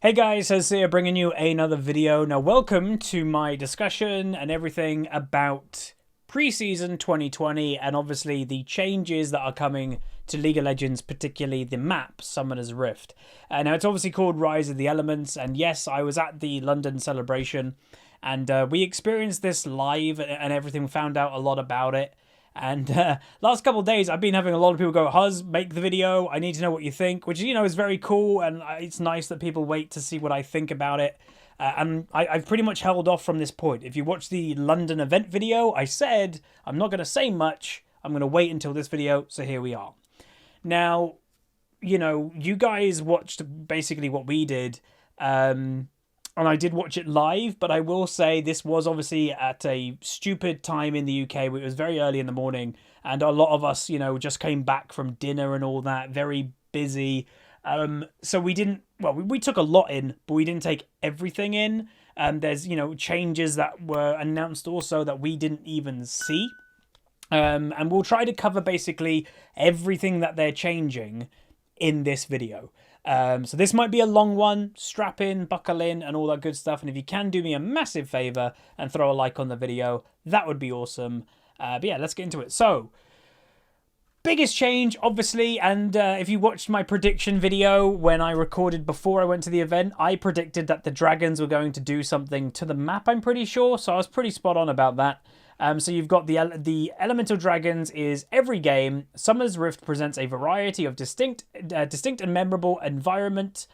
Hey guys, Hosea bringing you another video. Now welcome to my discussion and everything about preseason 2020 and obviously the changes that are coming to League of Legends, particularly the map Summoner's Rift. Now it's obviously called Rise of the Elements, and yes, I was at the London celebration and we experienced this live and everything, found out a lot about it. And last couple of days, I've been having a lot of people go, Huz, make the video. I need to know what you think, which, is very cool. And it's nice that people wait to see what I think about it. And I've pretty much held off from this point. If you watch the London event video, I said I'm not going to say much. I'm going to wait until this video. So here we are. Now, you guys watched basically what we did. And I did watch it live, but I will say this was obviously at a stupid time in the UK. It was very early in the morning, and a lot of us, just came back from dinner and all that, very busy. So we didn't, we took a lot in, but we didn't take everything in. There's, changes that were announced also that we didn't even see. And we'll try to cover basically everything that they're changing in this video. So this might be a long one. Strap in, buckle in, and all that good stuff. And if you can do me a massive favor and throw a like on the video, that would be awesome. But yeah, let's get into it. So, biggest change, obviously, and if you watched my prediction video when I recorded before I went to the event, I predicted that the dragons were going to do something to the map, I'm pretty sure. So I was pretty spot on about that. So you've got the Elemental Dragons is every game. Summoner's Rift presents a variety of distinct and memorable environment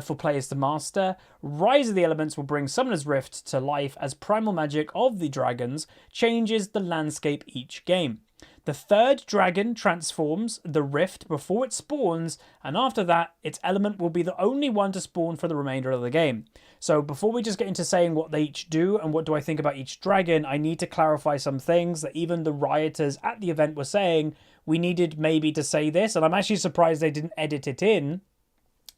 for players to master. Rise of the Elements will bring Summoner's Rift to life as primal magic of the dragons changes the landscape each game. The third dragon transforms the rift before it spawns, and after that, its element will be the only one to spawn for the remainder of the game. So before we just get into saying what they each do and what do I think about each dragon, I need to clarify some things that even the rioters at the event were saying we needed maybe to say this, and I'm actually surprised they didn't edit it in.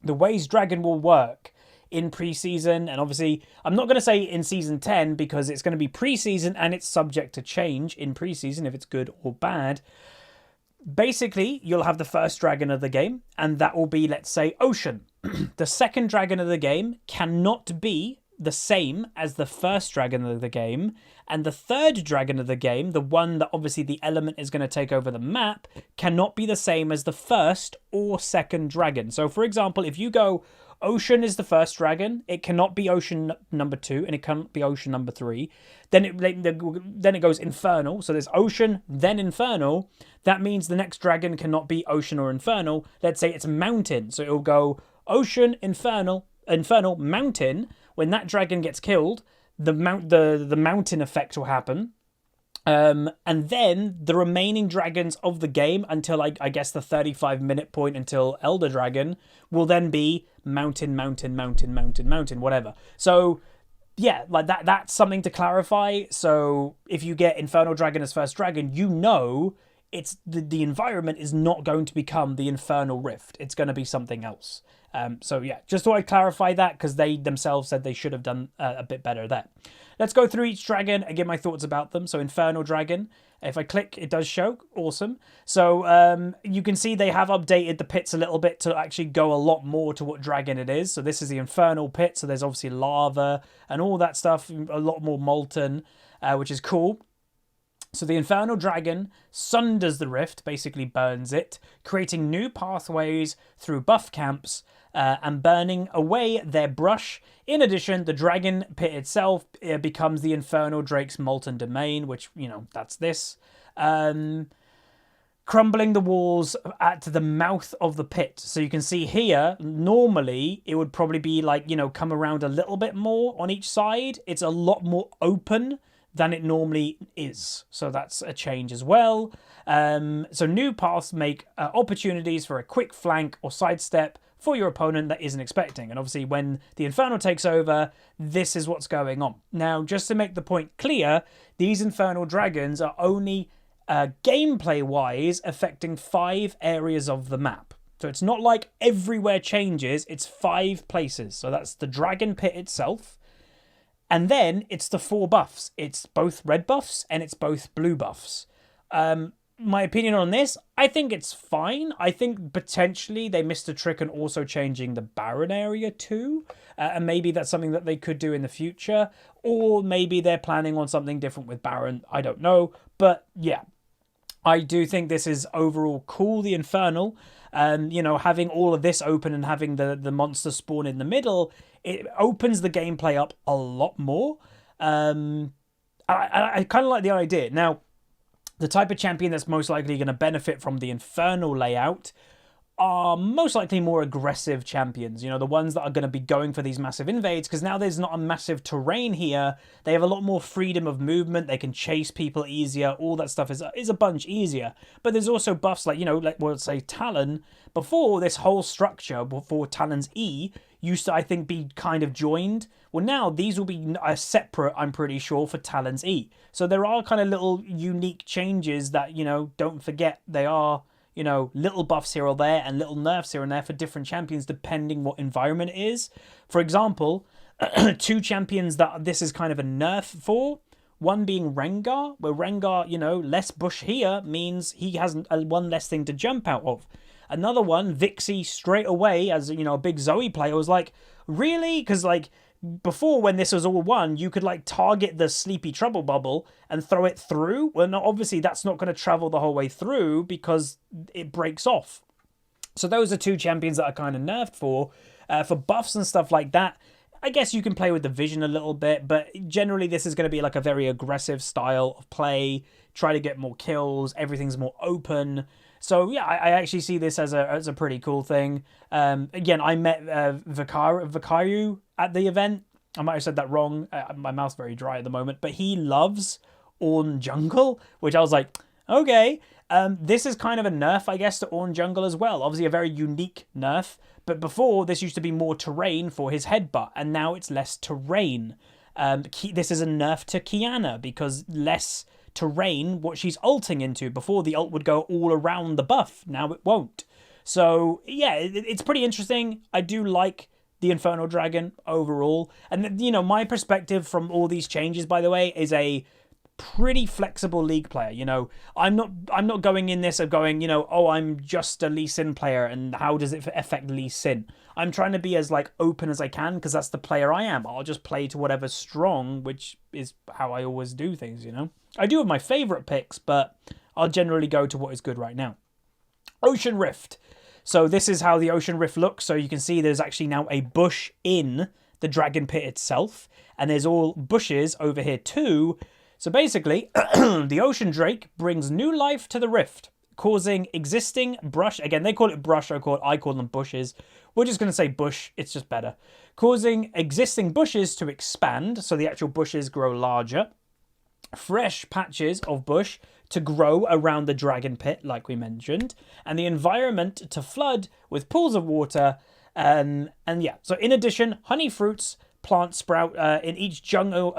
The ways dragon will work in preseason, and obviously I'm not going to say in season 10 because it's going to be preseason and it's subject to change in preseason if it's good or bad. Basically, you'll have the first dragon of the game, and that will be, let's say, Ocean. The second dragon of the game cannot be the same as the first dragon of the game, and the third dragon of the game, the one that obviously the element is going to take over the map, cannot be the same as the first or second dragon. So for example, if you go Ocean is the first dragon, it cannot be Ocean number 2, and it can't be Ocean number 3. Then it goes Infernal. So there's Ocean, then Infernal. That means the next dragon cannot be Ocean or Infernal. Let's say it's Mountain. So it'll go Ocean, Infernal, Mountain. When that dragon gets killed, the mountain effect will happen. And then the remaining dragons of the game until I guess the 35-minute point until Elder Dragon will then be mountain, whatever. So yeah, like that's something to clarify. So if you get Infernal Dragon as first dragon, it's the environment is not going to become the Infernal Rift. It's going to be something else. So yeah, just thought I'd clarify that because they themselves said they should have done a bit better there. Let's go through each dragon and give my thoughts about them. So Infernal Dragon, if I click, it does show. Awesome. So you can see they have updated the pits a little bit to actually go a lot more to what dragon it is. So this is the Infernal Pit. So there's obviously lava and all that stuff, a lot more molten, which is cool. So the Infernal Dragon sunders the rift, basically burns it, creating new pathways through buff camps and burning away their brush. In addition, the dragon pit itself becomes the Infernal Drake's molten domain, which, that's this. Crumbling the walls at the mouth of the pit. So you can see here, normally it would probably be like, come around a little bit more on each side. It's a lot more open than it normally is. So that's a change as well. So new paths make opportunities for a quick flank or sidestep for your opponent that isn't expecting. And obviously when the Infernal takes over, this is what's going on. Now, just to make the point clear, these Infernal Dragons are only gameplay-wise affecting 5 areas of the map. So it's not like everywhere changes, it's 5 places. So that's the Dragon Pit itself. And then it's the 4 buffs. It's both red buffs and it's both blue buffs. my opinion on this, I think it's fine. I think potentially they missed a trick in also changing the Baron area too. And maybe that's something that they could do in the future. Or maybe they're planning on something different with Baron. I don't know. But yeah, I do think this is overall cool, the Infernal. You know, having all of this open and having the monster spawn in the middle, it opens the gameplay up a lot more. I kind of like the idea. Now, the type of champion that's most likely going to benefit from the Infernal layout are most likely more aggressive champions. You know, the ones that are going to be going for these massive invades, because now there's not a massive terrain here. They have a lot more freedom of movement. They can chase people easier. All that stuff is a bunch easier. But there's also buffs like, you know, like we'll say Talon. Before, this whole structure, before Talon's E, used to, I think, be kind of joined. Well, now these will be separate, I'm pretty sure, for Talon's E. So there are kind of little unique changes that, you know, don't forget they are, you know, little buffs here or there and little nerfs here and there for different champions depending what environment it is. For example, two champions that this is kind of a nerf for. One being Rengar, where Rengar, you know, less bush here means he has one less thing to jump out of. Another one, Vixie, straight away, as, you know, a big Zoe player, was like, really? Because, like, before, when this was all one, you could, like, target the Sleepy Trouble Bubble and throw it through. Well, no, obviously, that's not going to travel the whole way through because it breaks off. So those are two champions that are kind of nerfed for. For buffs and stuff like that, I guess you can play with the vision a little bit, but generally this is going to be like a very aggressive style of play. Try to get more kills. Everything's more open. So yeah, I actually see this as a pretty cool thing. Again, I met Vikaru at the event. I might have said that wrong. My mouth's very dry at the moment, but he loves Ornn Jungle, which I was like, okay. This is kind of a nerf, I guess, to Ornn Jungle as well. Obviously a very unique nerf, but before this used to be more terrain for his headbutt, and now it's less terrain. This is a nerf to Kiana because less terrain what she's ulting into. Before, the ult would go all around the buff, now it won't. So yeah, it's pretty interesting. I do like the Infernal Dragon overall, and you know, my perspective from all these changes, by the way, is a pretty flexible League player. You know, I'm not going in this of going, you know, oh, I'm just a Lee Sin player and how does it affect Lee Sin. I'm trying to be as like open as I can because that's the player I am. I'll just play to whatever's strong, which is how I always do things, you know. I do have my favorite picks, but I'll generally go to what is good right now. Ocean Rift. So this is how the Ocean Rift looks. So you can see there's actually now a bush in the Dragon Pit itself, and there's all bushes over here too. So basically, the Ocean Drake brings new life to the rift, causing existing brush. Again, they call it brush. I call them bushes. We're just going to say bush. It's just better. Causing existing bushes to expand, so the actual bushes grow larger. Fresh patches of bush to grow around the dragon pit, like we mentioned, and the environment to flood with pools of water. And yeah, so in addition, honey fruits plants sprout in each jungle.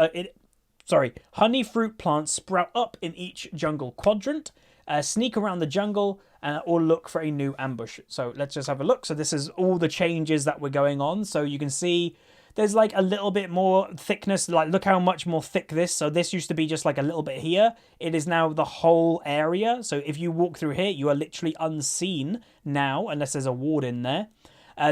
Honey fruit plants sprout up in each jungle quadrant, sneak around the jungle, or look for a new ambush. So let's just have a look. So this is all the changes that were going on. So you can see there's like a little bit more thickness. Like, look how much more thick this. So this used to be just like a little bit here. It is now the whole area. So if you walk through here, you are literally unseen now, unless there's a ward in there.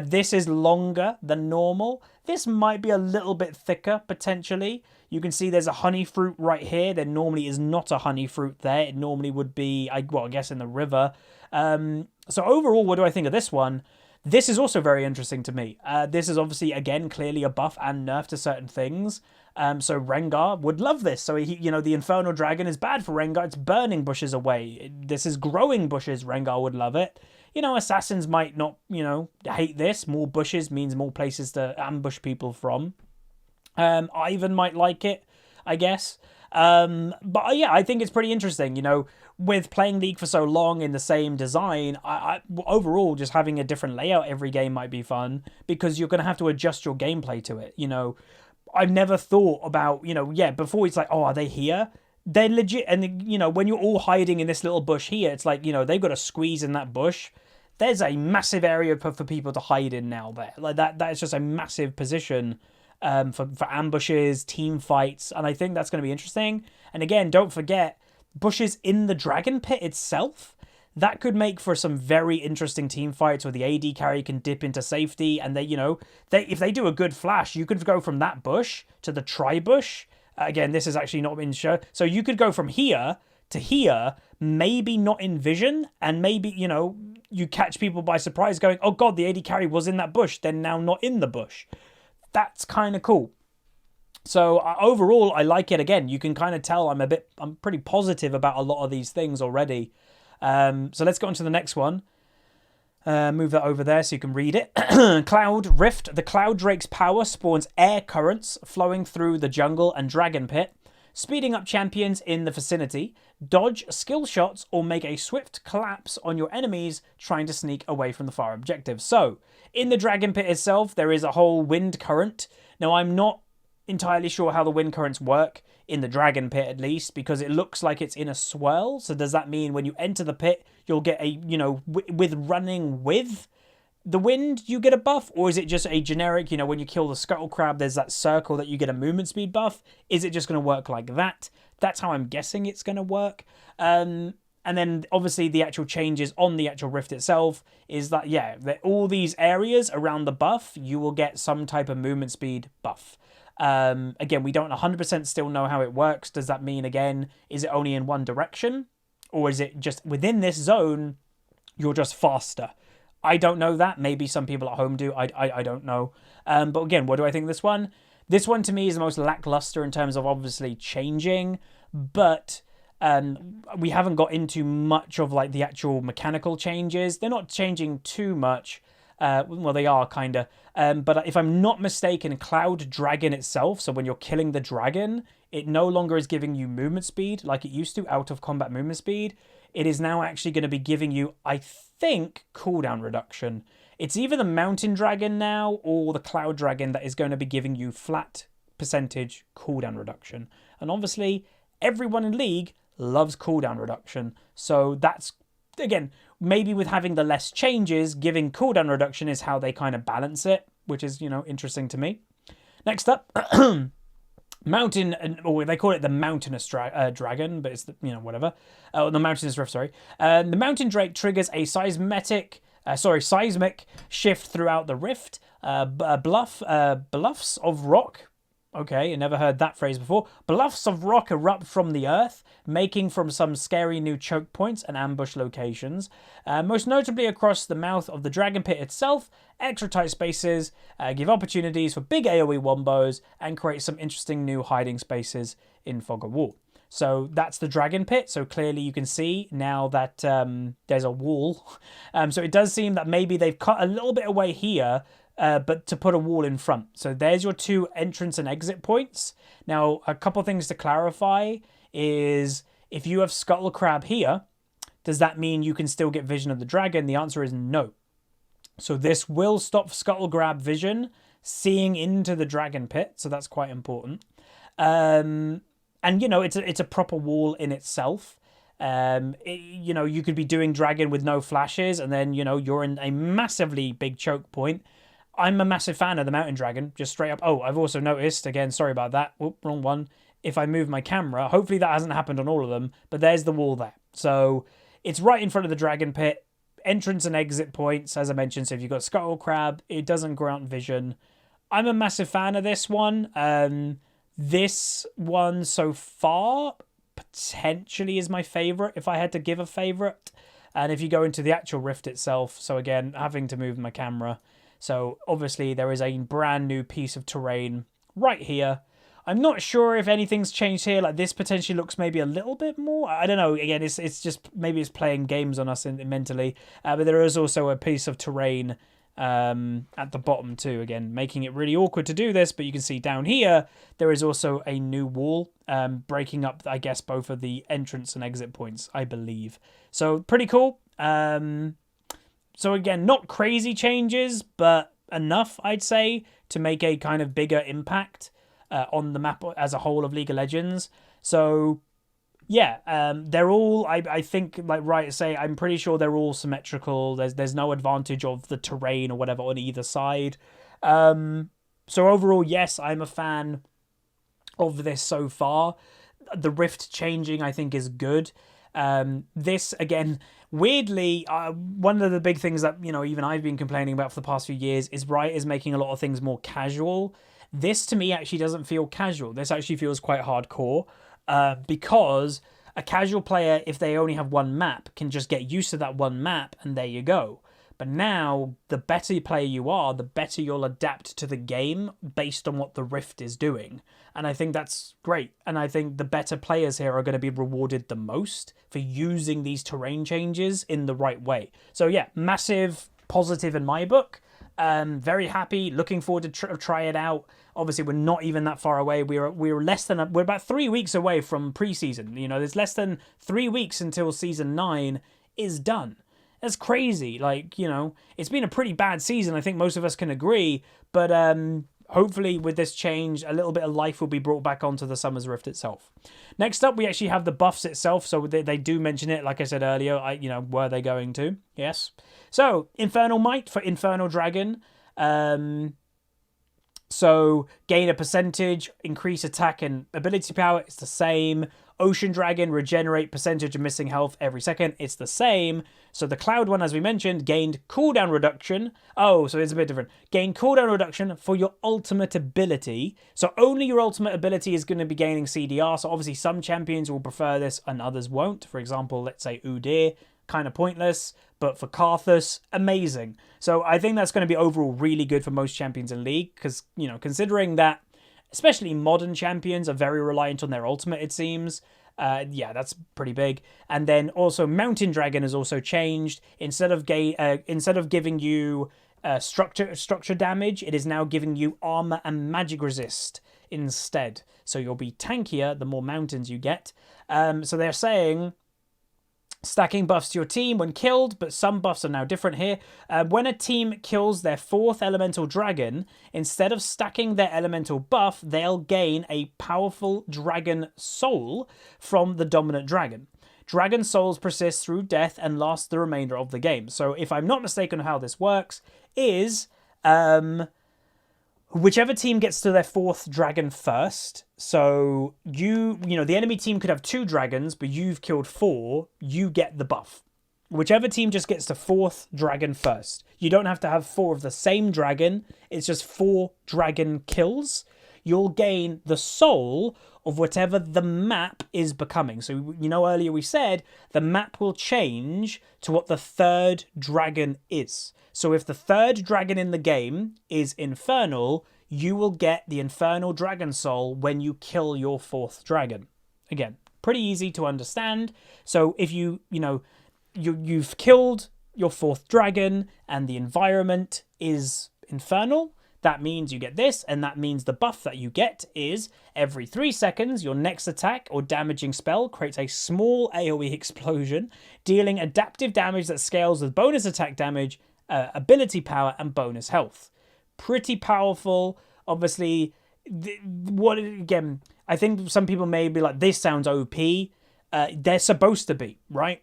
This is longer than normal. This might be a little bit thicker, potentially. You can see there's a honey fruit right here. There normally is not a honey fruit there. It normally would be, I guess, in the river. So overall, what do I think of this one? This is also very interesting to me. This is obviously, again, clearly a buff and nerf to certain things. So Rengar would love this. So, you know, the Infernal Dragon is bad for Rengar. It's burning bushes away. This is growing bushes. Rengar would love it. You know, assassins might not, you know, hate this. More bushes means more places to ambush people from. Ivan might like it, I guess. But yeah, I think it's pretty interesting. You know, with playing League for so long in the same design, I overall just having a different layout every game might be fun because you're going to have to adjust your gameplay to it. You know, I've never thought about, you know, yeah, before it's like, oh, are they here? They're legit. And, you know, when you're all hiding in this little bush here, it's like, you know, they've got to squeeze in that bush. There's a massive area for people to hide in now there. Like that is just a massive position for ambushes, team fights, and I think that's going to be interesting. And again, don't forget, bushes in the Dragon Pit itself. That could make for some very interesting team fights where the AD carry can dip into safety, and if they do a good flash, you could go from that bush to the tri-bush. Again, this has actually not been shown. So you could go from here to here, maybe not in vision, and maybe, you catch people by surprise going, oh god, the AD carry was in that bush, then now not in the bush. That's kind of cool. So overall, I like it. Again, you can kind of tell I'm pretty positive about a lot of these things already. So let's go on to the next one. Move that over there so you can read it. Cloud Rift. The Cloud Drake's power spawns air currents flowing through the jungle and Dragon Pit, speeding up champions in the vicinity, dodge skill shots, or make a swift collapse on your enemies trying to sneak away from the far objective. So, in the Dragon Pit itself, there is a whole wind current. Now, I'm not entirely sure how the wind currents work in the Dragon Pit, at least, because it looks like it's in a swirl. So does that mean when you enter the pit, you'll get a, with running with the wind, you get a buff? Or is it just a generic, when you kill the Scuttle Crab, there's that circle that you get a movement speed buff? Is it just going to work like that? That's how I'm guessing it's going to work. And then obviously the actual changes on the actual Rift itself is that, that all these areas around the buff, you will get some type of movement speed buff. Again, we don't 100% still know how it works. Does that mean, again, is it only in one direction? Or is it just within this zone, you're just faster? I don't know that. Maybe some people at home do. I don't know. But again, what do I think of this one? This one to me is the most lackluster in terms of obviously changing. But we haven't got into much of like the actual mechanical changes. They're not changing too much. Well, they are kind of. But if I'm not mistaken, Cloud Dragon itself, so when you're killing the dragon, it no longer is giving you movement speed like it used to, out of combat movement speed. It is now actually going to be giving you, I think, cooldown reduction. It's either the Mountain Dragon now or the Cloud Dragon that is going to be giving you flat percentage cooldown reduction. And obviously, everyone in League loves cooldown reduction. So that's, again, maybe with having the less changes, giving cooldown reduction is how they kind of balance it, which is, interesting to me. Next up, Mountain, or they call it the Mountainous Dragon, but it's the, whatever. The Mountainous Rift, sorry. The Mountain Drake triggers a seismic shift throughout the rift. Bluffs of rock. Okay, I never heard that phrase before. Bluffs of rock erupt from the earth, making from some scary new choke points and ambush locations. Most notably across the mouth of the Dragon Pit itself, extra tight spaces give opportunities for big AoE wombos and create some interesting new hiding spaces in Fog of War. So that's the Dragon Pit. So clearly you can see now that there's a wall. So it does seem that maybe they've cut a little bit away here, but to put a wall in front. So there's your two entrance and exit points. Now, a couple things to clarify is if you have Scuttle Crab here, does that mean you can still get vision of the dragon? The answer is no. So this will stop Scuttle Crab vision seeing into the Dragon Pit. So that's quite important. And, it's a proper wall in itself. You could be doing dragon with no flashes and then, you're in a massively big choke point. I'm a massive fan of the Mountain Dragon, just straight up. Oh, I've also noticed, again, sorry about that. Whoop, wrong one. If I move my camera, hopefully that hasn't happened on all of them, but there's the wall there. So it's right in front of the Dragon Pit. Entrance and exit points, as I mentioned. So if you've got Scuttle Crab, it doesn't grant vision. I'm a massive fan of this one. This one so far potentially is my favourite, if I had to give a favourite. And if you go into the actual Rift itself, so again, having to move my camera. So obviously there is a brand new piece of terrain right here. I'm not sure if anything's changed here. Like this potentially looks maybe a little bit more. I don't know. Again, it's just maybe it's playing games on us mentally. But there is also a piece of terrain at the bottom too. Again, making it really awkward to do this. But you can see down here there is also a new wall breaking up, I guess, both of the entrance and exit points, I believe. So pretty cool. So again, not crazy changes, but enough, I'd say, to make a kind of bigger impact on the map as a whole of League of Legends. So, yeah, they're all, I think, like right to say, I'm pretty sure they're all symmetrical. There's no advantage of the terrain or whatever on either side. So overall, yes, I'm a fan of this so far. the Rift changing, I think, is good. This, again, weirdly, one of the big things that, you know, even I've been complaining about for the past few years is Riot is making a lot of things more casual. This, to me, actually doesn't feel casual. This actually feels quite hardcore, because a casual player, if they only have one map, can just get used to that one map, and there you go. But now, the better player you are, the better you'll adapt to the game based on what the Rift is doing. And I think that's great. And I think the better players here are going to be rewarded the most for using these terrain changes in the right way. So yeah, massive positive in my book. Very happy, looking forward to try it out. Obviously, we're not even that far away. We're about 3 weeks away from preseason. You know, there's less than 3 weeks until season 9 is done. That's crazy. Like, you know, it's been a pretty bad season. I think most of us can agree. But hopefully with this change, a little bit of life will be brought back onto the Summer's Rift itself. Next up, we actually have the buffs itself. So they do mention it, like I said earlier. Were they going to? Yes. So, Infernal Might for Infernal Dragon. So, gain a percentage, increase attack and ability power. It's the same. Ocean Dragon, regenerate percentage of missing health every second. It's the same. So the Cloud one, as we mentioned, gained cooldown reduction. Oh, so it's a bit different. Gain cooldown reduction for your ultimate ability. So only your ultimate ability is going to be gaining CDR. So obviously some champions will prefer this and others won't. For example, let's say Udyr, kind of pointless. But for Karthus, amazing. So I think that's going to be overall really good for most champions in League. Because, you know, considering that especially modern champions are very reliant on their ultimate, it seems. Yeah, that's pretty big. And then also Mountain Dragon has also changed. Instead of giving you structure damage, it is now giving you armor and magic resist instead. So you'll be tankier the more mountains you get. So they're saying stacking buffs to your team when killed, but some buffs are now different here. When a team kills their 4th elemental dragon, instead of stacking their elemental buff, they'll gain a powerful dragon soul from the dominant dragon. Dragon souls persist through death and last the remainder of the game. So if I'm not mistaken how this works is whichever team gets to their 4th dragon first. So you know, the enemy team could have 2 dragons, but you've killed 4, you get the buff. Whichever team just gets to 4th dragon first. You don't have to have 4 of the same dragon. It's just 4 dragon kills. You'll gain the soul of whatever the map is becoming. So, you know, earlier we said the map will change to what the 3rd dragon is. So if the 3rd dragon in the game is Infernal, you will get the Infernal Dragon Soul when you kill your 4th dragon. Again, pretty easy to understand. So if you've killed your 4th dragon and the environment is Infernal, that means you get this, and that means the buff that you get is every 3 seconds, your next attack or damaging spell creates a small AoE explosion, dealing adaptive damage that scales with bonus attack damage, ability power, and bonus health. Pretty powerful. Obviously, again, I think some people may be like, this sounds OP. They're supposed to be, right?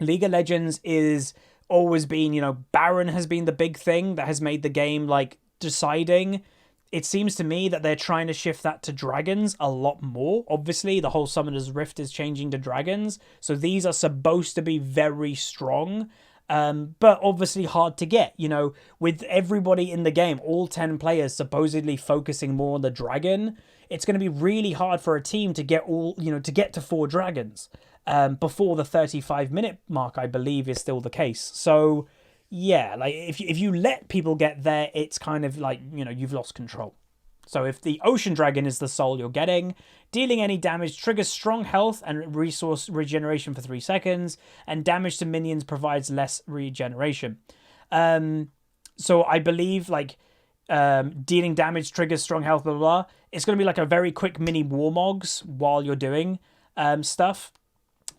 League of Legends is always been, you know, Baron has been the big thing that has made the game, like, deciding. It seems to me that they're trying to shift that to dragons a lot more. Obviously, the whole Summoner's Rift is changing to dragons. So these are supposed to be very strong. But obviously hard to get, you know, with everybody in the game, all 10 players supposedly focusing more on the dragon. It's going to be really hard for a team to get to 4 dragons before the 35-minute mark, I believe, is still the case. So yeah, like if you let people get there, it's kind of like, you know, you've lost control. So if the Ocean Dragon is the soul you're getting, dealing any damage triggers strong health and resource regeneration for 3 seconds, and damage to minions provides less regeneration. So I believe like dealing damage triggers strong health, blah, blah, blah. It's going to be like a very quick mini Warmogs while you're doing stuff.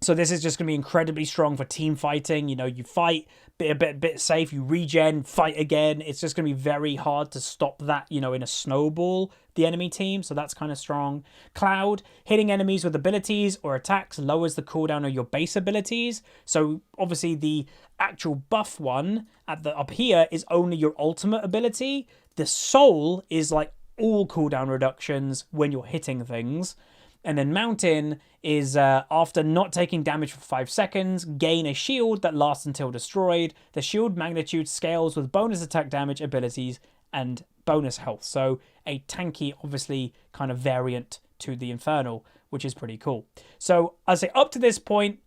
So this is just going to be incredibly strong for team fighting. You know, you fight, a bit safe, you regen, fight again. It's just going to be very hard to stop that, you know, in a snowball, the enemy team. So that's kind of strong. Cloud, hitting enemies with abilities or attacks lowers the cooldown of your base abilities. So obviously the actual buff one up here is only your ultimate ability. The soul is like all cooldown reductions when you're hitting things. And then Mountain is after not taking damage for 5 seconds, gain a shield that lasts until destroyed. The shield magnitude scales with bonus attack damage, abilities, and bonus health. So a tanky, obviously, kind of variant to the Infernal, which is pretty cool. So I'd say up to this point,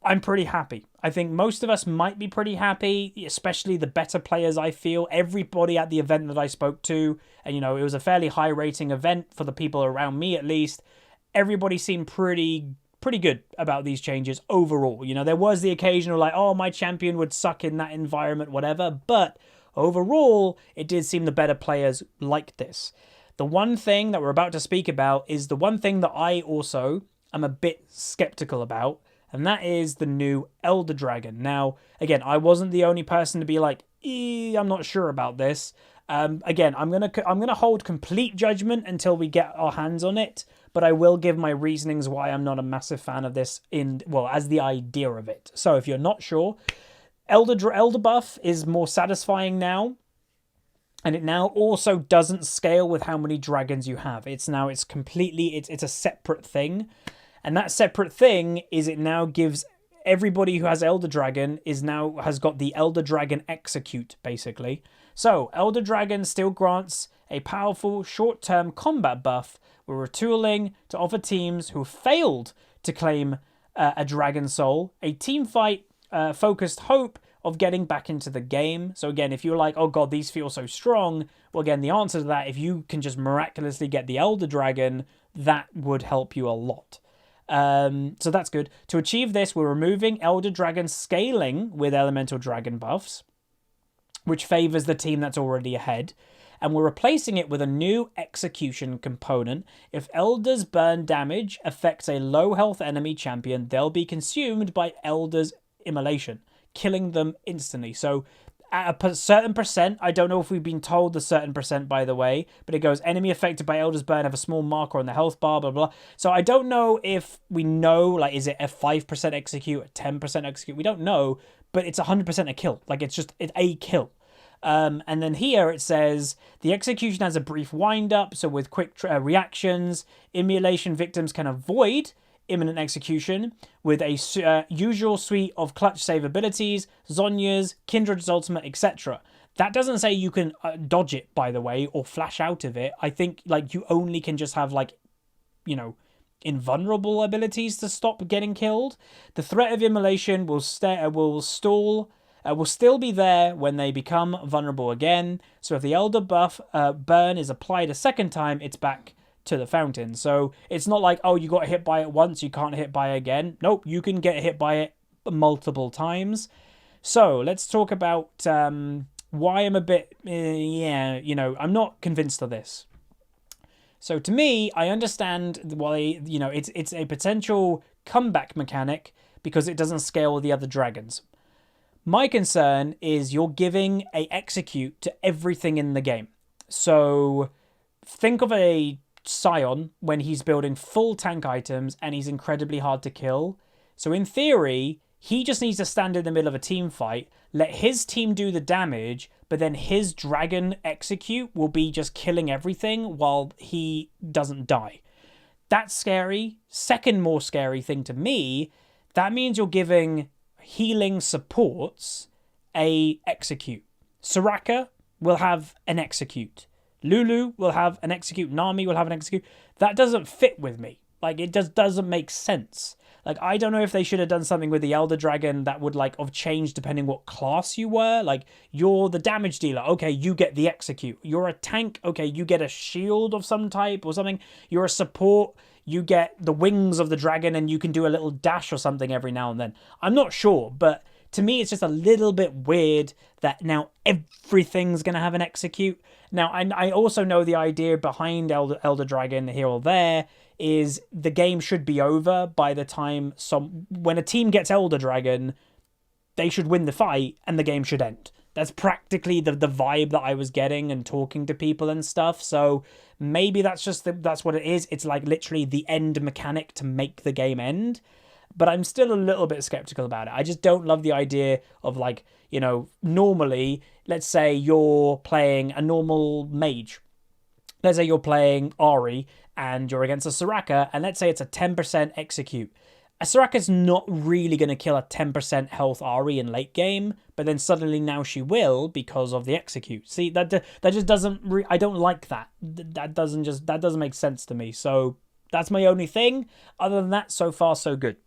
I'm pretty happy. I think most of us might be pretty happy, especially the better players, I feel. Everybody at the event that I spoke to, and, you know, it was a fairly high rating event for the people around me, at least. Everybody seemed pretty good about these changes overall. You know, there was the occasional, like, oh, my champion would suck in that environment, whatever. But overall, it did seem the better players liked this. The one thing that we're about to speak about is the one thing that I also am a bit skeptical about, and that is the new Elder Dragon. Now, again, I wasn't the only person to be like, I'm not sure about this. Again, I'm gonna hold complete judgment until we get our hands on it, but I will give my reasonings why I'm not a massive fan of this as the idea of it. So if you're not sure, Elder buff is more satisfying now, and it now also doesn't scale with how many dragons you have. It's a separate thing. And that separate thing is it now gives everybody who has Elder Dragon has got the Elder Dragon Execute, basically. So, Elder Dragon still grants a powerful short-term combat buff with retooling to offer teams who failed to claim a Dragon Soul a team fight focused hope of getting back into the game. So again, if you're like, oh god, these feel so strong, well again, the answer to that, if you can just miraculously get the Elder Dragon, that would help you a lot. So that's good. To achieve this, we're removing Elder Dragon scaling with Elemental Dragon buffs, which favors the team that's already ahead. And we're replacing it with a new execution component. If Elder's burn damage affects a low health enemy champion, they'll be consumed by Elder's immolation, killing them instantly. So at a certain percent, I don't know if we've been told the certain percent, by the way, but it goes, enemy affected by Elder's burn have a small marker on the health bar, blah, blah. So I don't know if we know, like, is it a 5% execute, a 10% execute? We don't know, but it's 100% a kill. Like, it's a kill. And then here it says, the execution has a brief wind-up, so with quick reactions, immolation victims can avoid imminent execution with a usual suite of clutch save abilities, Zhonya's, Kindred's ultimate, etc. That doesn't say you can dodge it, by the way, or flash out of it. I think, like, you only can just have, like, you know, invulnerable abilities to stop getting killed. The threat of immolation will still be there when they become vulnerable again. So if the Elder buff burn is applied a second time, it's back to the fountain. So it's not like, oh, you got hit by it once, you can't hit by it again. Nope, you can get hit by it multiple times. So let's talk about why I'm a bit, I'm not convinced of this. So to me, I understand why, it's a potential comeback mechanic because it doesn't scale with the other dragons. My concern is you're giving a execute to everything in the game. So think of a Scion when he's building full tank items and he's incredibly hard to kill. So in theory, he just needs to stand in the middle of a team fight, let his team do the damage, but then his dragon execute will be just killing everything while he doesn't die. That's scary. Second more scary thing to me, that means you're giving healing supports a execute. Soraka will have an execute. Lulu will have an execute. Nami will have an execute. That doesn't fit with me. Like, it just doesn't make sense. Like, I don't know if they should have done something with the Elder Dragon that would, like, have changed depending what class you were. Like, you're the damage dealer. Okay, you get the execute. You're a tank. Okay, you get a shield of some type or something. You're a support. You get the wings of the dragon and you can do a little dash or something every now and then. I'm not sure, but to me, it's just a little bit weird that now everything's going to have an execute. Now, I also know the idea behind Elder Dragon here or there is the game should be over by the time when a team gets Elder Dragon, they should win the fight and the game should end. That's practically the vibe that I was getting and talking to people and stuff. So maybe that's what it is. It's like literally the end mechanic to make the game end. But I'm still a little bit skeptical about it. I just don't love the idea of, like, normally, let's say you're playing a normal mage. let's say you're playing Ahri and you're against a Soraka, and let's say it's a 10% execute. A Soraka's not really going to kill a 10% health Ahri in late game, but then suddenly now she will because of the execute. See, that just doesn't... I don't like that. That doesn't make sense to me. So that's my only thing. Other than that, so far, so good.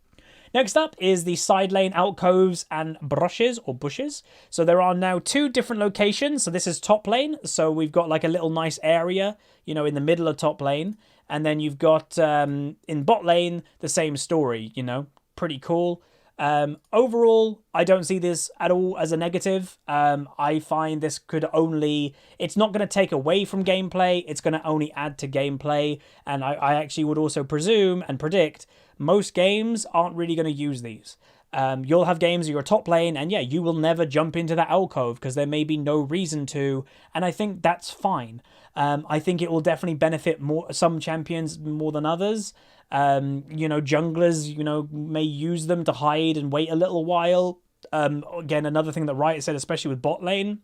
Next up is the side lane alcoves and bushes. So there are now 2 different locations. So this is top lane. So we've got like a little nice area, you know, in the middle of top lane. And then you've got in bot lane, the same story, you know, pretty cool. Overall, I don't see this at all as a negative. I find this could only... It's not going to take away from gameplay. It's going to only add to gameplay. And I actually would also presume and predict most games aren't really going to use these. You'll have games where you're top lane, and yeah, you will never jump into that alcove because there may be no reason to, and I think that's fine. I think it will definitely benefit some champions more than others. You know, junglers, you know, may use them to hide and wait a little while. Again, another thing that Riot said, especially with bot lane,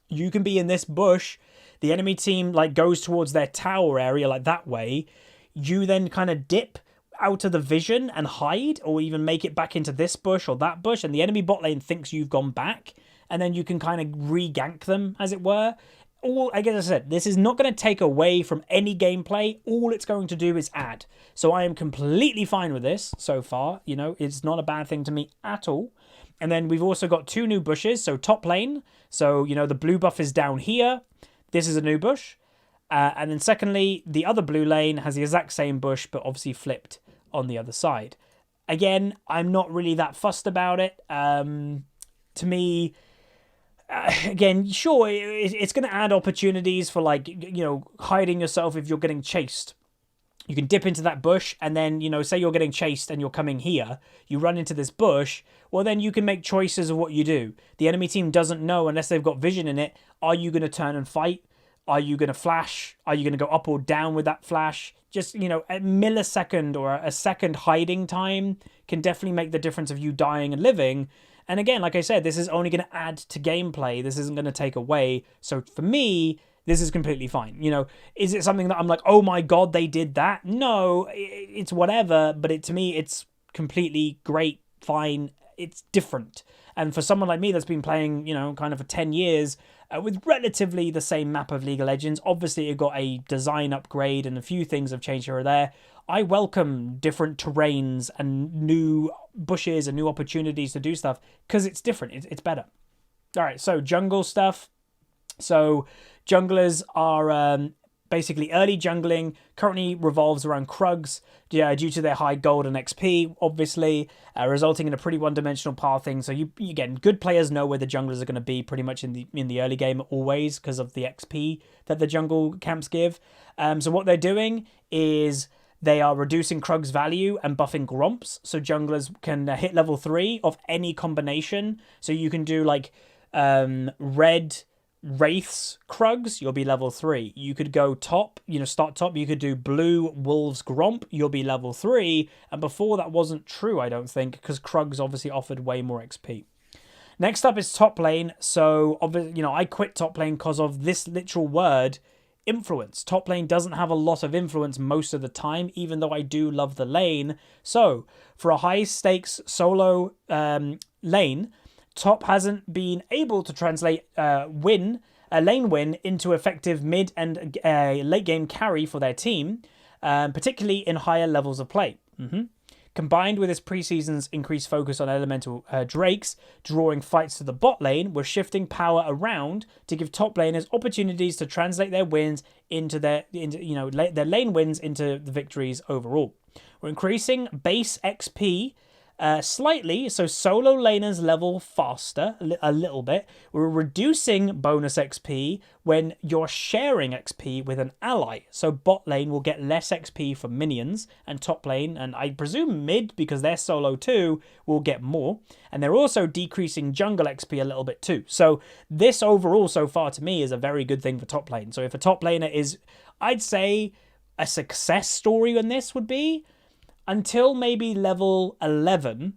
you can be in this bush, the enemy team like goes towards their tower area like that way, you then kind of dip out of the vision and hide, or even make it back into this bush or that bush, and the enemy bot lane thinks you've gone back, and then you can kind of re-gank them, as it were. All, I guess I said, this is not going to take away from any gameplay. All it's going to do is add. So I am completely fine with this so far. You know, it's not a bad thing to me at all. And then we've also got 2 new bushes. So top lane. So, you know, the blue buff is down here. This is a new bush. And then secondly, the other blue lane has the exact same bush, but obviously flipped on the other side. Again, I'm not really that fussed about it. To me, again, sure, it's going to add opportunities for, like, you know, hiding yourself if you're getting chased. You can dip into that bush, and then, you know, say you're getting chased and you're coming here, you run into this bush, well, then you can make choices of what you do. The enemy team doesn't know, unless they've got vision in it, are you going to turn and fight? Are you going to flash? Are you going to go up or down with that flash? Just, you know, a millisecond or a second hiding time can definitely make the difference of you dying and living. And again, like I said, this is only going to add to gameplay. This isn't going to take away. So for me, this is completely fine. You know, is it something that I'm like, oh my God, they did that? No, it's whatever. But to me, it's completely great, fine. It's different. And for someone like me that's been playing, you know, kind of for 10 years with relatively the same map of League of Legends, obviously it got a design upgrade and a few things have changed here or there. I welcome different terrains and new bushes and new opportunities to do stuff because it's different. It's better. All right, so jungle stuff. So junglers are basically early jungling, currently revolves around Krugs, due to their high gold and XP, obviously, resulting in a pretty one-dimensional pathing. So you again, good players know where the junglers are going to be pretty much in the early game always because of the XP that the jungle camps give. So what they're doing is they are reducing Krug's value and buffing Gromps, so junglers can hit level 3 of any combination. So you can do like red Wraiths Krugs, you'll be level 3. You could go top, you know, start top. You could do blue Wolves Gromp, you'll be level 3. And before that wasn't true, I don't think, because Krugs obviously offered way more XP. Next up is top lane. So, you know, I quit top lane because of this literal word, influence. Top lane doesn't have a lot of influence most of the time, even though I do love the lane. So, for a high stakes solo lane, top hasn't been able to translate a lane win into effective mid and late game carry for their team, particularly in higher levels of play. Combined with this preseason's increased focus on elemental drakes, drawing fights to the bot lane, we're shifting power around to give top laners opportunities to translate their wins into their lane wins into the victories overall. We're increasing base XP slightly, so solo laners level faster a little bit. We're reducing bonus XP when you're sharing XP with an ally, so bot lane will get less XP from minions, and top lane, and I presume mid, because they're solo too, will get more. And they're also decreasing jungle XP a little bit too. So this overall so far to me is a very good thing for top lane. So if a top laner is, I'd say a success story on this would be until maybe level 11,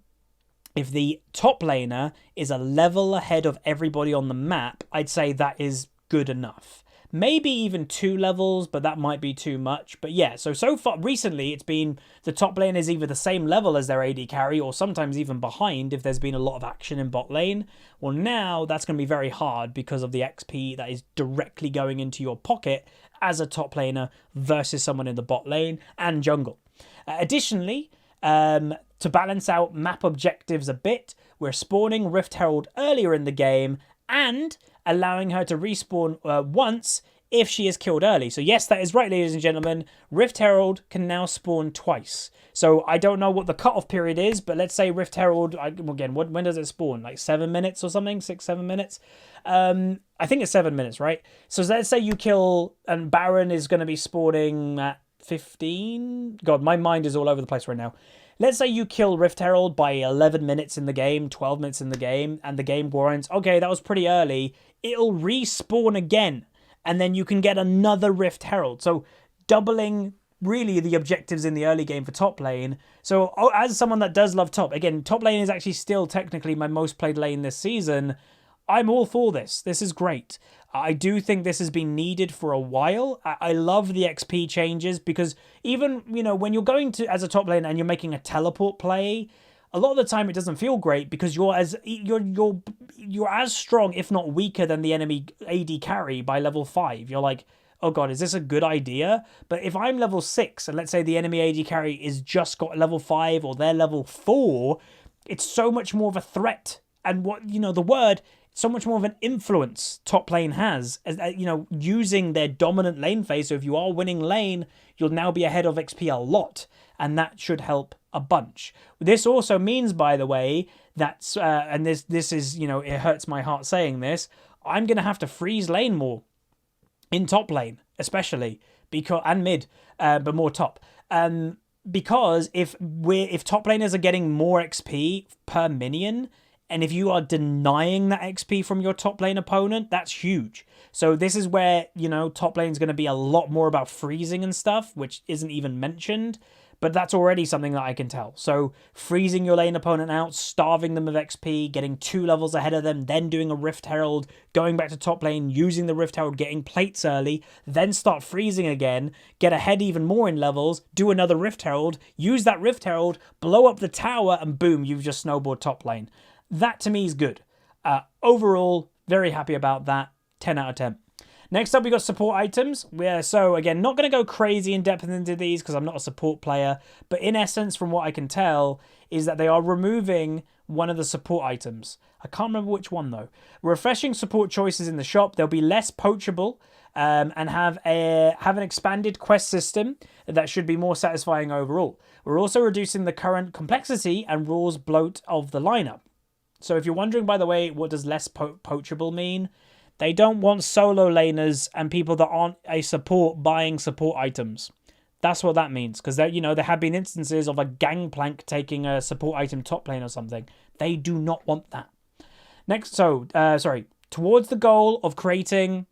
if the top laner is a level ahead of everybody on the map, I'd say that is good enough. maybe even 2 levels, but that might be too much. But yeah, so far, recently, it's been the top lane is either the same level as their AD carry or sometimes even behind if there's been a lot of action in bot lane. Well, now that's going to be very hard because of the XP that is directly going into your pocket as a top laner versus someone in the bot lane and jungle. Additionally, to balance out map objectives a bit, we're spawning Rift Herald earlier in the game and allowing her to respawn once if she is killed early. So yes, that is right, ladies and gentlemen. Rift Herald can now spawn twice. So I don't know what the cutoff period is, but let's say Rift Herald, again, when does it spawn? Like 7 minutes or something? 6-7 minutes? I think it's 7 minutes, right? So let's say you kill, and Baron is going to be spawning at 15? God, my mind is all over the place right now. Let's say you kill Rift Herald by 11 minutes in the game, 12 minutes in the game, and the game warrants, okay, that was pretty early. It'll respawn again, and then you can get another Rift Herald. So doubling really the objectives in the early game for top lane. So as someone that does love top, again, top lane is actually still technically my most played lane this season. I'm all for this. This is great. I do think this has been needed for a while. I love the XP changes because even, you know, when you're going to as a top lane and you're making a teleport play, a lot of the time it doesn't feel great because you're as strong, if not weaker, than the enemy AD carry by level 5. You're like, oh god, is this a good idea? But if I'm level 6 and let's say the enemy AD carry is just got level 5 or they're level 4, it's so much more of a threat. And what, you know, the word, so much more of an influence top lane has, as you know, using their dominant lane phase. So if you are winning lane, you'll now be ahead of XP a lot, and that should help a bunch. This also means, by the way, that and this is, you know, it hurts my heart saying this, I'm gonna have to freeze lane more in top lane, especially because and mid, but more top. Because if top laners are getting more XP per minion, and if you are denying that XP from your top lane opponent, that's huge. So this is where, you know, top lane is going to be a lot more about freezing and stuff, which isn't even mentioned. But that's already something that I can tell. So freezing your lane opponent out, starving them of XP, getting 2 levels ahead of them, then doing a Rift Herald, going back to top lane, using the Rift Herald, getting plates early, then start freezing again, get ahead even more in levels, do another Rift Herald, use that Rift Herald, blow up the tower, and boom, you've just snowballed top lane. That to me is good. Overall, very happy about that. 10 out of 10. Next up, we got support items. So again, not going to go crazy in depth into these because I'm not a support player. But in essence, from what I can tell, is that they are removing one of the support items. I can't remember which one though. Refreshing support choices in the shop. They'll be less poachable and have an expanded quest system that should be more satisfying overall. We're also reducing the current complexity and rules bloat of the lineup. So if you're wondering, by the way, what does less poachable mean? They don't want solo laners and people that aren't a support buying support items. That's what that means. Because, you know, there have been instances of a gangplank taking a support item top lane or something. They do not want that. Next, towards the goal of creating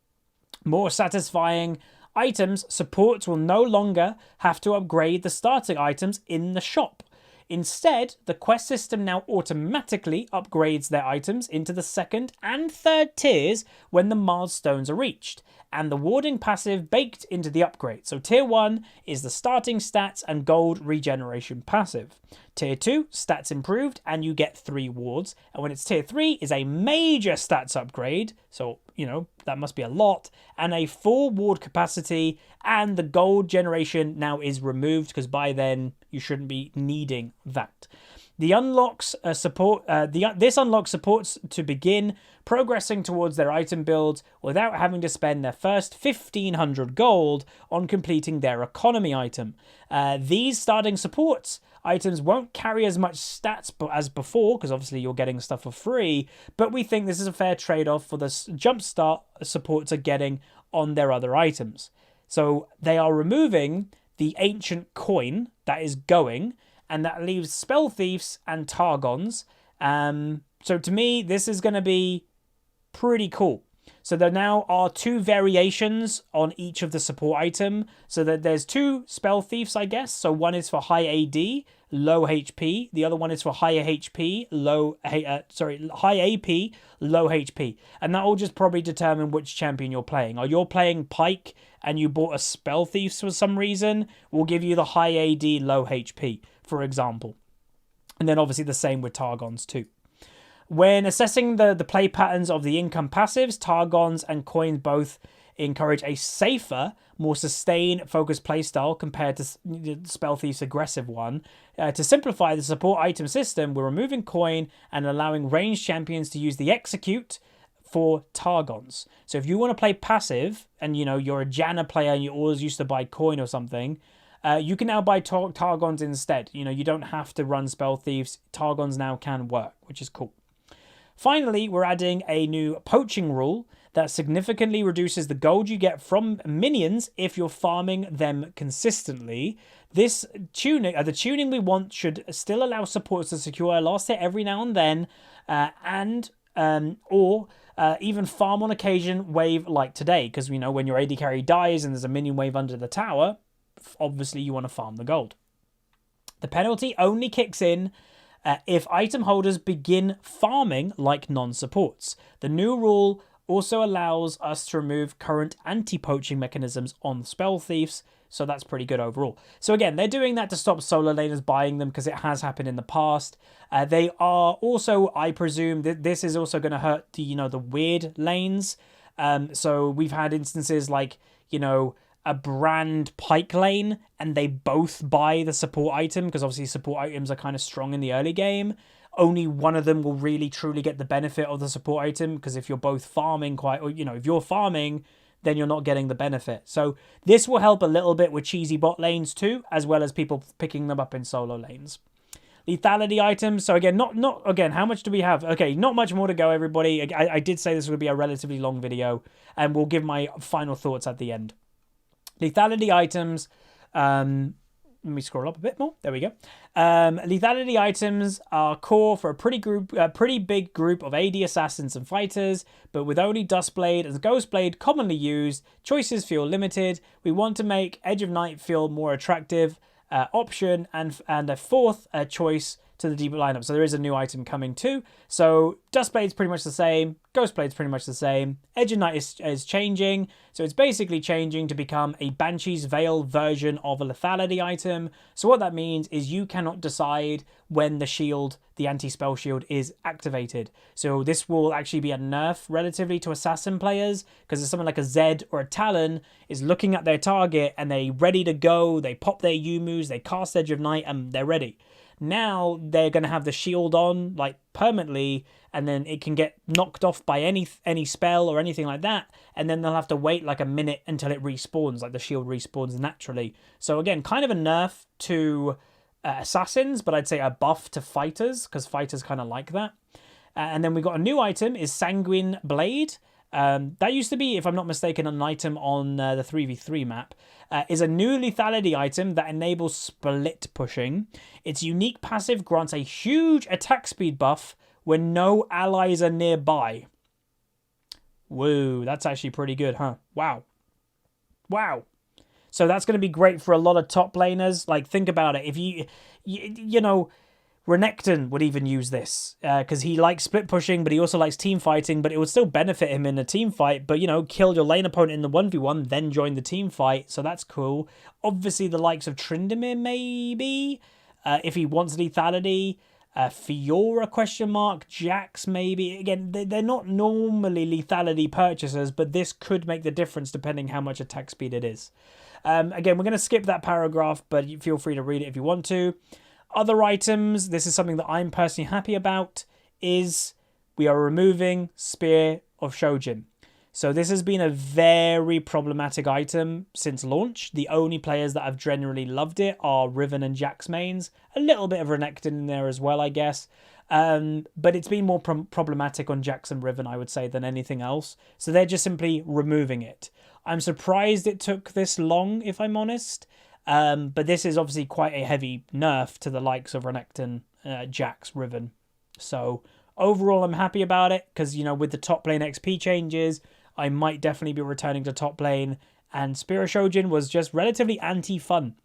more satisfying items, supports will no longer have to upgrade the starting items in the shop. Instead, the quest system now automatically upgrades their items into the 2nd and 3rd tiers when the milestones are reached, and the warding passive baked into the upgrade. So tier 1 is the starting stats and gold regeneration passive. Tier 2, stats improved and you get 3 wards, and when it's tier 3 is a major stats upgrade, so you know, that must be a lot, and a full ward capacity, and the gold generation now is removed because by then you shouldn't be needing that. The unlocks this unlock supports to begin progressing towards their item builds without having to spend their first 1,500 gold on completing their economy item. These starting supports items won't carry as much stats as before, because obviously you're getting stuff for free, but we think this is a fair trade-off for the jumpstart supports are getting on their other items. So they are removing the ancient coin that is going, and that leaves Spell Thieves and Targons. So to me, this is going to be pretty cool. So there now are 2 variations on each of the support item. So that there's 2 spell thieves, I guess. So one is for high AD, low HP. The other one is for higher HP, high AP, low HP. And that will just probably determine which champion you're playing. Or you're playing Pike and you bought a spell thief for some reason, we'll give you the high AD, low HP, for example. And then obviously the same with Targons too. When assessing the play patterns of the income passives, Targons and Coins both encourage a safer, more sustained, focused playstyle compared to Spell Thief's aggressive one. To simplify the support item system, we're removing Coin and allowing ranged champions to use the Execute for Targons. So if you want to play passive, and you're a Janna player and you always used to buy Coin or something, you can now buy Targons instead. You don't have to run Spell Thieves. Targons now can work, which is cool. Finally, we're adding a new poaching rule that significantly reduces the gold you get from minions if you're farming them consistently. This tuning, the tuning we want, should still allow supports to secure a last hit every now and then, or even farm on occasion wave like today, because when your AD carry dies and there's a minion wave under the tower, obviously you want to farm the gold. The penalty only kicks in if item holders begin farming like non-supports. The new rule also allows us to remove current anti-poaching mechanisms on spell thieves, so that's pretty good overall. So again, they're doing that to stop solo laners buying them because it has happened in the past. They are also, I presume, that this is also going to hurt the weird lanes. So we've had instances like a brand Pike lane and they both buy the support item, because obviously support items are kind of strong in the early game. Only one of them will really truly get the benefit of the support item, because if you're both farming if you're farming, then you're not getting the benefit. So this will help a little bit with cheesy bot lanes too, as well as people picking them up in solo lanes. Lethality items. So again, again, how much do we have? Okay, not much more to go, everybody. I did say this would be a relatively long video, and we'll give my final thoughts at the end. Lethality items, let me scroll up a bit more. There we go. Lethality items are core for a pretty big group of AD assassins and fighters, but with only Duskblade and Ghostblade commonly used, choices feel limited. We want to make Edge of Night feel more attractive option and a fourth choice to the deep lineup. So there is a new item coming too. So Duskblade's pretty much the same. Ghostblade's pretty much the same. Edge of Night is changing. So it's basically changing to become a Banshee's Veil version of a lethality item. So what that means is you cannot decide when the shield, the anti-spell shield, is activated. So this will actually be a nerf relatively to assassin players, because if someone like a Zed or a Talon is looking at their target and they're ready to go, they pop their U-moves, they cast Edge of Night, and they're ready. Now they're going to have the shield on like permanently, and then it can get knocked off by any spell or anything like that, and then they'll have to wait like a minute until it respawns, like the shield respawns naturally. So again, kind of a nerf to assassins, but I'd say a buff to fighters, because fighters kind of like that. And then we got a new item, is Sanguine Blade. That used to be, if I'm not mistaken, an item on the 3v3 map. Is a new lethality item that enables split pushing. Its unique passive grants a huge attack speed buff when no allies are nearby. Whoa, that's actually pretty good, huh? Wow. So that's going to be great for a lot of top laners. Like, think about it. If you know, Renekton would even use this because he likes split pushing, but he also likes team fighting, but it would still benefit him in a team fight. But, kill your lane opponent in the 1v1, then join the team fight. So that's cool. Obviously, the likes of Tryndamere, maybe, if he wants lethality. Fiora, ? Jax, maybe. Again, they're not normally lethality purchasers, but this could make the difference depending how much attack speed it is. Again, we're going to skip that paragraph, but feel free to read it if you want to. Other items, this is something that I'm personally happy about, is we are removing Spear of Shojin. So this has been a very problematic item since launch. The only players that have generally loved it are Riven and Jax mains. A little bit of Renekton in there as well, I guess. But it's been more problematic on Jax and Riven, I would say, than anything else. So they're just simply removing it. I'm surprised it took this long, if I'm honest. But this is obviously quite a heavy nerf to the likes of Renekton, Jax, Riven. So overall, I'm happy about it because, with the top lane XP changes I might definitely be returning to top lane. And Shojin was just relatively anti-fun.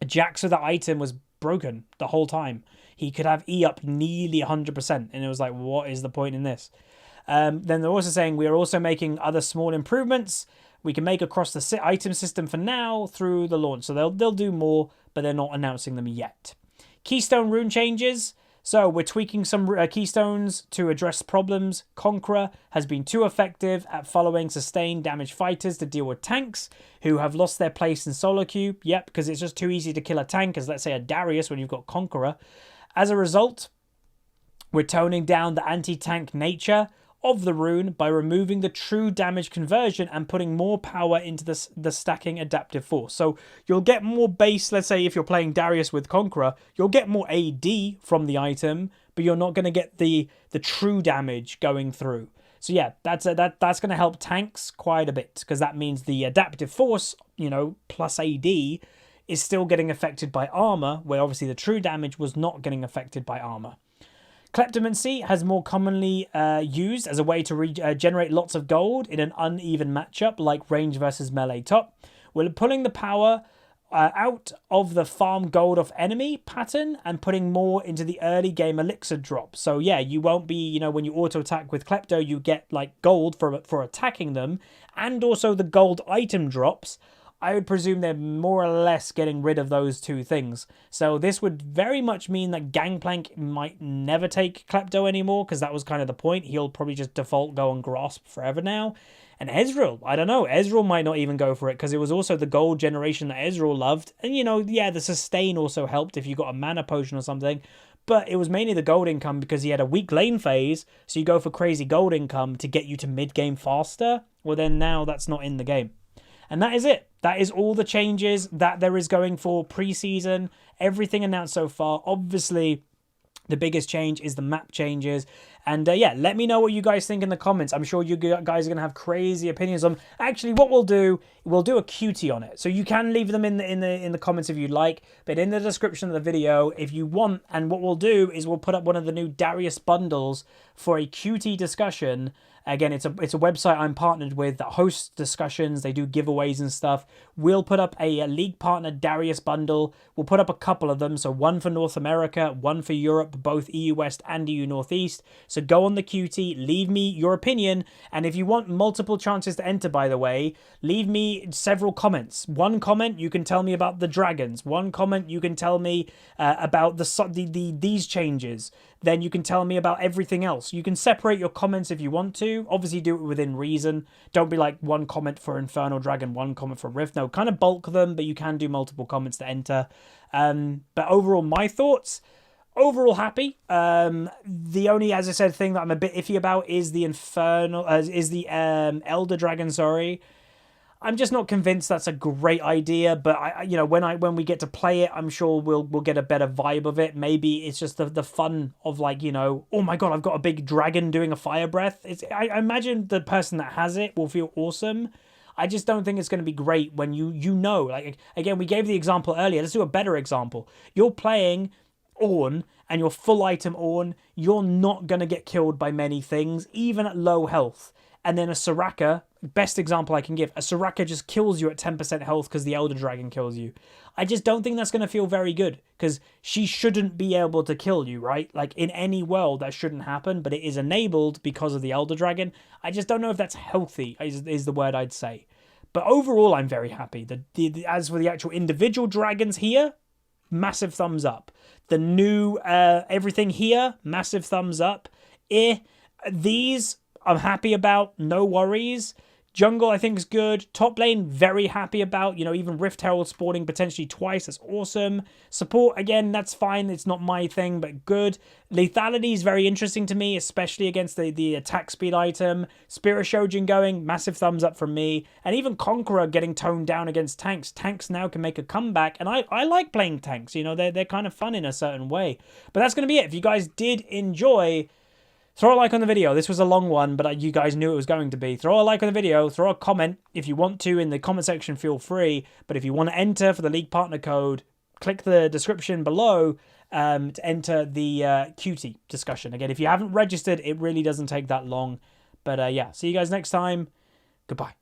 Jax with that item was broken the whole time. He could have E up nearly 100%, and it was like, what is the point in this? Then they're also saying we are also making other small improvements we can make across the item system for now through the launch. So they'll do more, but they're not announcing them yet. Keystone rune changes. So we're tweaking some keystones to address problems. Conqueror has been too effective at following sustained damage fighters to deal with tanks who have lost their place in solo queue. Yep, because it's just too easy to kill a tank as, let's say, a Darius when you've got Conqueror. As a result, we're toning down the anti-tank nature of the rune by removing the true damage conversion and putting more power into the stacking adaptive force. So you'll get more base, let's say if you're playing Darius with Conqueror, you'll get more AD from the item, but you're not going to get the true damage going through. So yeah, that's going to help tanks quite a bit, because that means the adaptive force, you know, plus AD is still getting affected by armor, where obviously the true damage was not getting affected by armor. Kleptomancy has more commonly used as a way to generate lots of gold in an uneven matchup like range versus melee top. We're pulling the power out of the farm gold off enemy pattern and putting more into the early game elixir drop. So yeah, you won't be, you know, when you auto attack with Klepto, you get like gold for attacking them, and also the gold item drops. I would presume they're more or less getting rid of those two things. So this would very much mean that Gangplank might never take Klepto anymore, because that was kind of the point. He'll probably just default go on Grasp forever now. And Ezreal, I don't know. Ezreal might not even go for it, because it was also the gold generation that Ezreal loved. And, you know, yeah, the sustain also helped if you got a mana potion or something. But it was mainly the gold income, because he had a weak lane phase. So you go for crazy gold income to get you to mid-game faster. Well, then now that's not in the game. And that is it. That is all the changes that there is going for preseason. Everything announced so far. Obviously, the biggest change is the map changes. And yeah, let me know what you guys think in the comments. I'm sure you guys are going to have crazy opinions on. Actually, what we'll do a QT on it. So you can leave them in the comments if you'd like. But in the description of the video, if you want, and what we'll do is we'll put up one of the new Darius bundles for a QT discussion. Again, it's a website I'm partnered with that hosts discussions. They do giveaways and stuff. We'll put up a league partner Darius bundle. We'll put up a couple of them. So one for North America, one for Europe, both EU West and EU Northeast. So go on the QT, leave me your opinion. And if you want multiple chances to enter, by the way, leave me several comments. One comment, you can tell me about the dragons. One comment, you can tell me about these changes. Then you can tell me about everything else. You can separate your comments if you want to. Obviously, do it within reason. Don't be like one comment for Infernal Dragon, one comment for Rift. No, kind of bulk them, but you can do multiple comments to enter. But overall, my thoughts. Overall, happy. The only, as I said, thing that I'm a bit iffy about is the Elder Dragon. Sorry. I'm just not convinced that's a great idea, but you know, when we get to play it, I'm sure we'll get a better vibe of it. Maybe it's just the fun of, like, you know, oh my god, I've got a big dragon doing a fire breath. I imagine the person that has it will feel awesome. I just don't think it's going to be great when you know, like, again, we gave the example earlier. Let's do a better example. You're playing Ornn and you're full item Ornn. You're not going to get killed by many things, even at low health. And then a Soraka, best example I can give, a Soraka just kills you at 10% health because the Elder Dragon kills you. I just don't think that's going to feel very good, because she shouldn't be able to kill you, right? Like, in any world, that shouldn't happen, but it is enabled because of the Elder Dragon. I just don't know if that's healthy, is the word I'd say. But overall, I'm very happy. As for the actual individual dragons here, massive thumbs up. The new everything here, massive thumbs up. These I'm happy about, no worries. Jungle, I think, is good. Top lane, very happy about. You know, even Rift Herald spawning potentially twice, that's awesome. Support, again, that's fine. It's not my thing, but good. Lethality is very interesting to me, especially against the attack speed item. Shojin going, massive thumbs up from me. And even Conqueror getting toned down against tanks. Tanks now can make a comeback, and I like playing tanks. You know, they're kind of fun in a certain way. But that's going to be it. If you guys did enjoy, throw a like on the video. This was a long one, but you guys knew it was going to be. Throw a like on the video. Throw a comment. If you want to, in the comment section, feel free. But if you want to enter for the League Partner Code, click the description below to enter the QT discussion. Again, if you haven't registered, it really doesn't take that long. But yeah, see you guys next time. Goodbye.